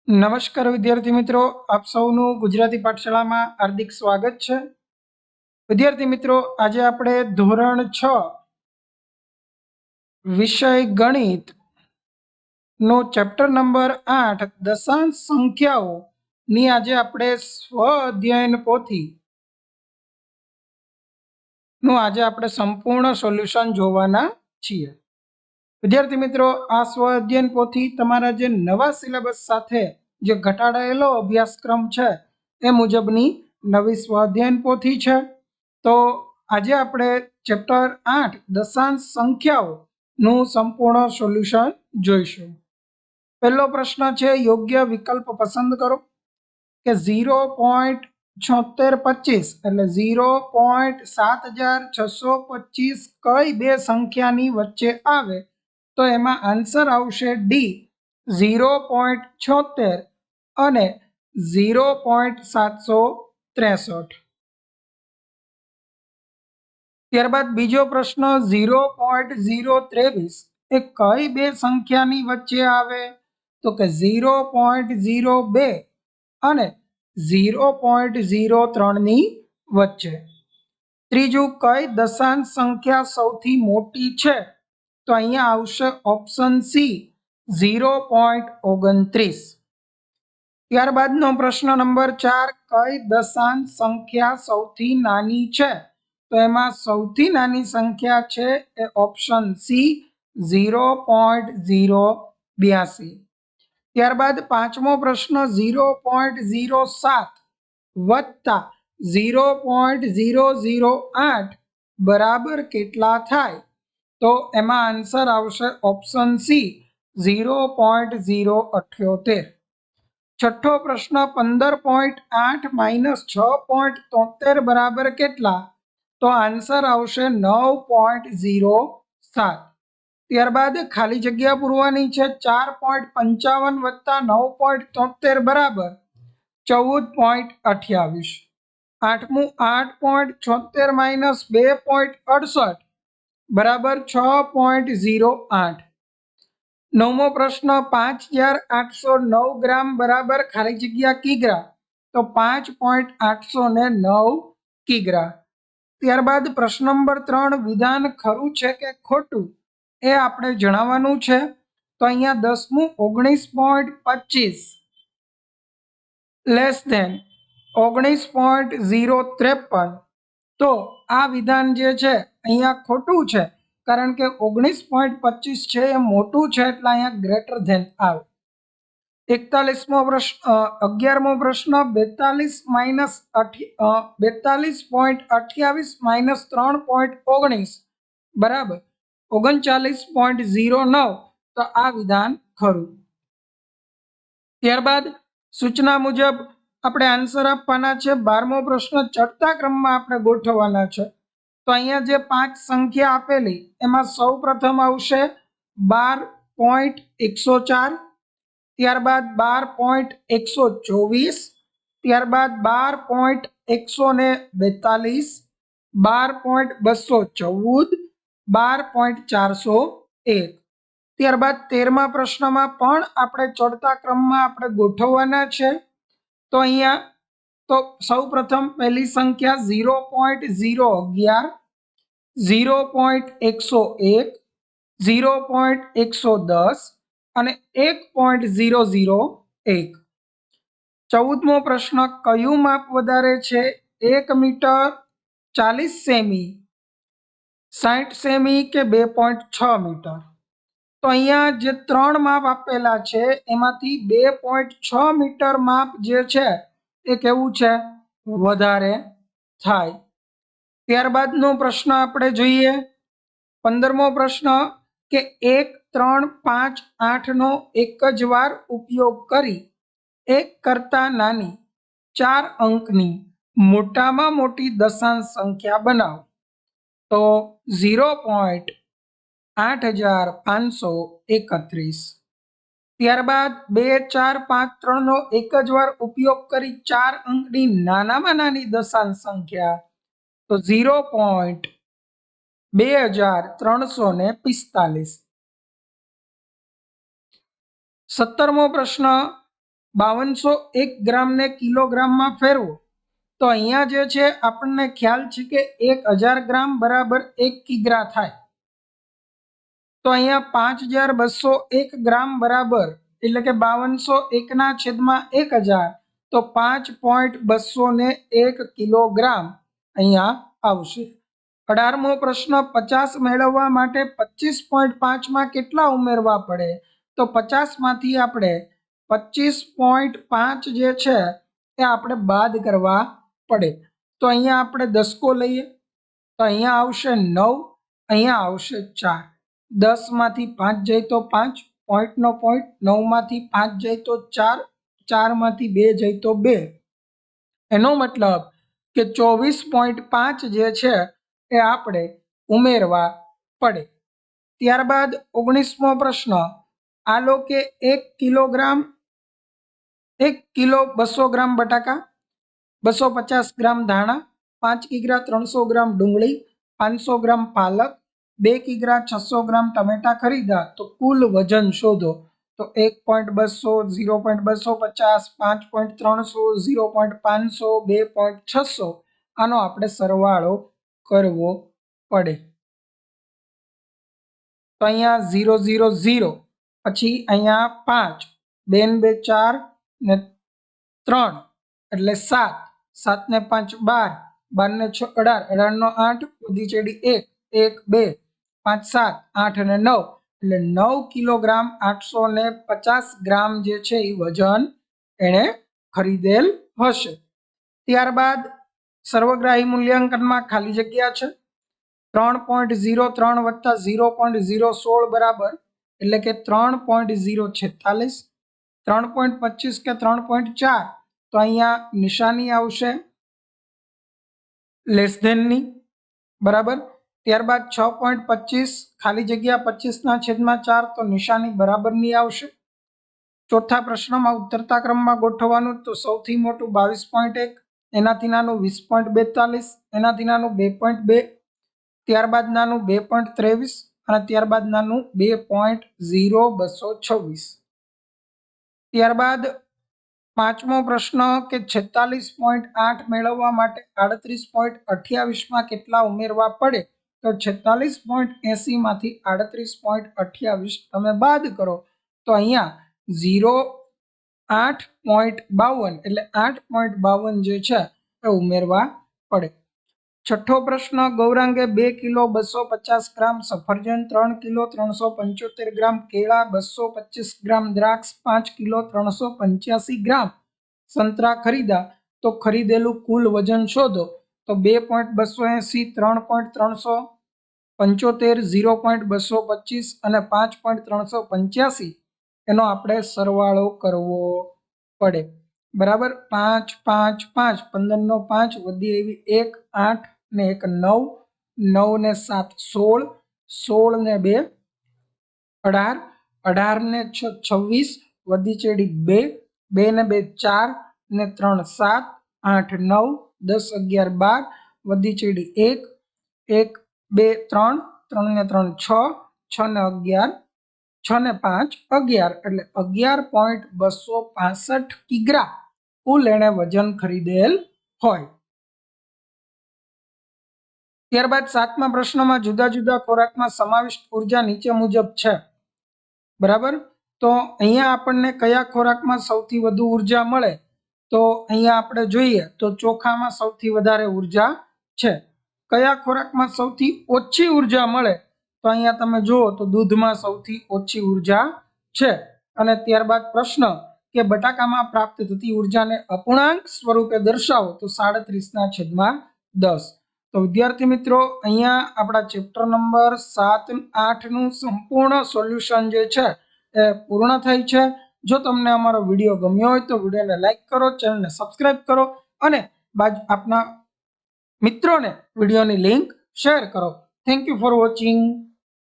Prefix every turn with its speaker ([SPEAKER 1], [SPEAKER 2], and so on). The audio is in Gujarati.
[SPEAKER 1] નમસ્કાર વિદ્યાર્થી મિત્રો, આપ સૌનું ગુજરાતી પાઠશાળામાં હાર્દિક સ્વાગત છે। વિદ્યાર્થી મિત્રો, આજે આપણે ધોરણ 6 વિષય ગણિત નો ચેપ્ટર નંબર 8 દશાંશ સંખ્યાઓ ની આજે આપણે સ્વ અધ્યયન પોથી નું આજે આપણે સંપૂર્ણ સોલ્યુશન જોવાના છીએ। વિદ્યાર્થી મિત્રો, આ સ્વ અધ્યયન પોથી તમારા જે નવા સિલેબસ સાથે જે ઘટાડાયેલો અભ્યાસક્રમ છે એ મુજબની નવી સ્વ અધ્યયન પોથી છે। તો આજે આપણે ચેપ્ટર 8 દશાંશ સંખ્યાઓ નું સંપૂર્ણ સોલ્યુશન જોઈશું। પહેલો પ્રશ્ન છે, યોગ્ય વિકલ્પ પસંદ કરો કે 0.7625 એટલે 0.7625 કઈ બે સંખ્યાની વચ્ચે આવે? તો એમાં આન્સર આવશે ડી 0.76 અને 0.763। ત્યારબાદ બીજો પ્રશ્ન 0.023 એ કઈ બે સંખ્યાની વચ્ચે આવે? તો કે 0.02 અને 0.03 ની વચ્ચે। ત્રીજું, કઈ દશાંશ સંખ્યા સૌથી મોટી છે? તો અહીંયા આવશે ઓપ્શન સી 0.29। ત્યારબાદનો પ્રશ્ન નંબર 4, કઈ દશાંશ સંખ્યા સૌથી નાની છે? તો એમાં સૌથી નાની સંખ્યા છે એ ઓપ્શન સી 0.082। ત્યારબાદ પાંચમો પ્રશ્ન 0.07 વત્તા 0.008 બરાબર કેટલા થાય? તો એમાં આન્સર આવશે ઓપ્શન સી 0.078। છઠ્ઠો પ્રશ્ન 15.8 માઇનસ 6.73 બરાબર કેટલા? તો આન્સર આવશે 9.07। ત્યારબાદ ખાલી જગ્યા પૂરવાની છે। 4.55 વત્તા 9.73 બરાબર 14.28। આઠમું 8.76 માઇનસ 2.68 બરાબર 6.08। નવમો પ્રશ્ન 5809 ગ્રામ બરાબર ખાલી જગ્યા કિગ્રા, તો 5.809 કિગ્રા। ત્યારબાદ પ્રશ્ન નંબર 3, વિધાન ખરું છે કે ખોટું એ આપણે જણાવવાનું છે। તો અહીંયા 10મું 19.25 લેસ ધેન 19.053, તો આ વિધાન જે છે અહીંયા ખોટું છે, કારણ કે 19.25 છે એ મોટું છે એટલે અહીંયા ગ્રેટર ધેન આવે। 41મો પ્રશ્ન 11મો પ્રશ્ન 42 માઇનસ 42.28 માઇનસ 3.19 બરાબર 39.09, તો આ વિધાન ખરું। ત્યારબાદ સૂચના મુજબ આપણે આન્સર આપવાના છે। 12મો પ્રશ્ન ચડતા ક્રમમાં આપણે ગોઠવવાના છે। તો અહીંયા જે 5 સંખ્યા આપેલી એમાં સૌ પ્રથમ આવશે 12.104, ત્યારબાદ 12.124, ત્યારબાદ 12.142, 12.214, 12.401। ત્યારબાદ 13મા પ્રશ્નમાં પણ આપણે ચડતા ક્રમમાં આપણે ગોઠવવાના છે। તો અહીંયા તો સૌ પ્રથમ પહેલી સંખ્યા 0.011, 0.101, 0.110 અને 1.001। 14મો પ્રશ્ન કયું માપ વધારે છે? 1 મીટર 40 સેમી, 60 સેમી કે 2.6 મીટર? તો અહીંયા જે 3 માપ આપેલા છે એમાંથી 2.6 મીટર માપ જે છે એ કેવું છે? વધારે થાય। ત્યારબાદનો પ્રશ્ન આપણે જોઈએ 15મો પ્રશ્ન કે 1, 3, 5, 8નો એક જ વાર ઉપયોગ કરી 1 કરતાં નાની 4 અંકની મોટામાં મોટી દશાંશ સંખ્યા બનાવો। તો 0.8531। ત્યારબાદ 2, 4, 5, 3નો એક જ વાર ઉપયોગ કરી 4 અંકની નાનામાં નાની દશાંશ સંખ્યા, તો 0.2345। 17મો પ્રશ્ન 5201 ગ્રામ ने किलोग्राम में फेरवो तो अहींया जे छे आपने ख्याल छे के 1000 ग्राम बराबर 1 किग्रा थाय। तो अहींया 5201 ग्राम बराबर एटले के 5201 ना छेदमां 1000 तो 5.201 किलोग्राम अहींया आवशे। 18मो प्रश्न 50 मेळववा माटे 25.5 मां केटला उमेरवा पड़े तो 50 मांथी आपणे 25.5 जे छे ए आपणे बाद करवा पड़े। तो अहींया आपणे दसको लईए तो अहींया आवशे 9, अहींया आवशे 4। 10 मांथी 5 जाए तो 5 पॉइंट नो पॉइंट, 9 मांथी 5 जाए तो 4, 4 मांथी 2 जाए तो 2। एनो मतलब के 24.5 जे छे ए आपणे उमेरवा पड़े। त्यारबाद 19मो प्रश्न आलो के 1 किलो 200 ग्राम बटाका, 250 ग्राम धाणा, 5 किग्रा 300 ग्राम डूंगળી, 500 ग्राम पालक, 2 किग्रा 600 ग्राम टमेटा खरीदा तो कुल वजन शोधो। तो 1.200, 0.250, 5.300, 0.500, 2.600 આનો આપણે સરવાળો કરવો પડે। તો અહીંયા 0 0 0 પછી અહીંયા 5 2 ને 2 4 ને 3 એટલે 7, 7 ને 5 12, 12 ને 6 18, 18 નો 8 વધી ચડી 1 1 2 5 7 8 અને 9 એટલે 9 કિલોગ્રામ 850 ગ્રામ જે છે એ વજન એણે ખરીદેલ હશે। ત્યારબાદ સર્વગ્રાહી મૂલ્યાંકનમાં ખાલી જગ્યા છે 3.03 વત્તા 0.016 બરાબર એટલે કે 3.046, 3.25 કે 3.4 તો અહીંયા નિશાની આવશે લેસ ધેનની બરાબર। ત્યારબાદ 6.25 ખાલી જગ્યા 25 ના છેદમાં 4 તો નિશાની બરાબરની આવશે। ચોથા પ્રશ્નમાં ઉતરતા ક્રમમાં ગોઠવવાનું તો સૌથી મોટું 22.1, એનાથી નાનું 20.42, એનાથી નાનું 2.2, ત્યારબાદ નાનું 2.23 અને ત્યારબાદ નાનું 2.0226। ત્યારબાદ પાંચમો પ્રશ્ન કે 46.8 મેળવવા માટે 38.28 માં કેટલા ઉમેરવા પડે તો 46.80 માંથી 38.28 તમે બાદ કરો તો અહીંયા 8.52 એટલે 8.52 જે છે એ ઉમેરવા પડે। छठो प्रश्न गौरांगे 2 किलो 250 ग्राम सफरजन, 3 किलो 375 ग्राम केला, 225 ग्राम द्राक्ष, 5 किलो 385 ग्राम संतरा खरीदा तो खरीदेलू कुल वजन शोधो। तो 2.280, 3.375, 0.225 અને 5.385 એનો આપણે સરવાળો કરવો પડે બરાબર। 5 5 5 15 નો 5 વધી એવી 1 8 ने 1 9, 9 ने 7 16, 16 ने 2 18, 18 ने 6 26 वधी चेड़ी 2, 2 ने 2 4 ने 3 7, 8 9 10 11 12 वधी चेड़ी 1, 1 2 3, 3 ने 3 6, 6 ने 11, 6 ने 5 11 એટલે 11.265 કિગ્રા કુલ એણે વજન ખરીદેલ હોય। ત્યારબાદ સાતમા પ્રશ્નમાં જુદા જુદા ખોરાકમાં સમાવિષ્ટ ઉર્જા નીચે મુજબ છે બરાબર। તો અહીંયા આપણને કયા ખોરાકમાં સૌથી વધુ ઉર્જા મળે તો અહીંયા આપણે જોઈએ તો ચોખામાં સૌથી વધારે ઉર્જા છે। કયા ખોરાકમાં સૌથી ઓછી ઉર્જા મળે તો અહીંયા તમે જુઓ તો દૂધમાં સૌથી ઓછી ઉર્જા છે। અને ત્યારબાદ પ્રશ્ન કે બટાકામાં પ્રાપ્ત થતી ઉર્જાને અપૂર્ણાંક સ્વરૂપે દર્શાવો તો 37/10। तो विद्यार्थी मित्रों अहींया आपड़ा चेप्टर नंबर 7 8 નું સંપૂર્ણ સોલ્યુશન જે છે એ પૂર્ણ થાય છે। જો તમને અમારો વિડિયો ગમ્યો હોય તો વિડિયોને લાઈક કરો, ચેનલને સબસ્ક્રાઇબ કરો અને આપના મિત્રોને વિડિયોની લિંક શેર કરો। Thank you for watching.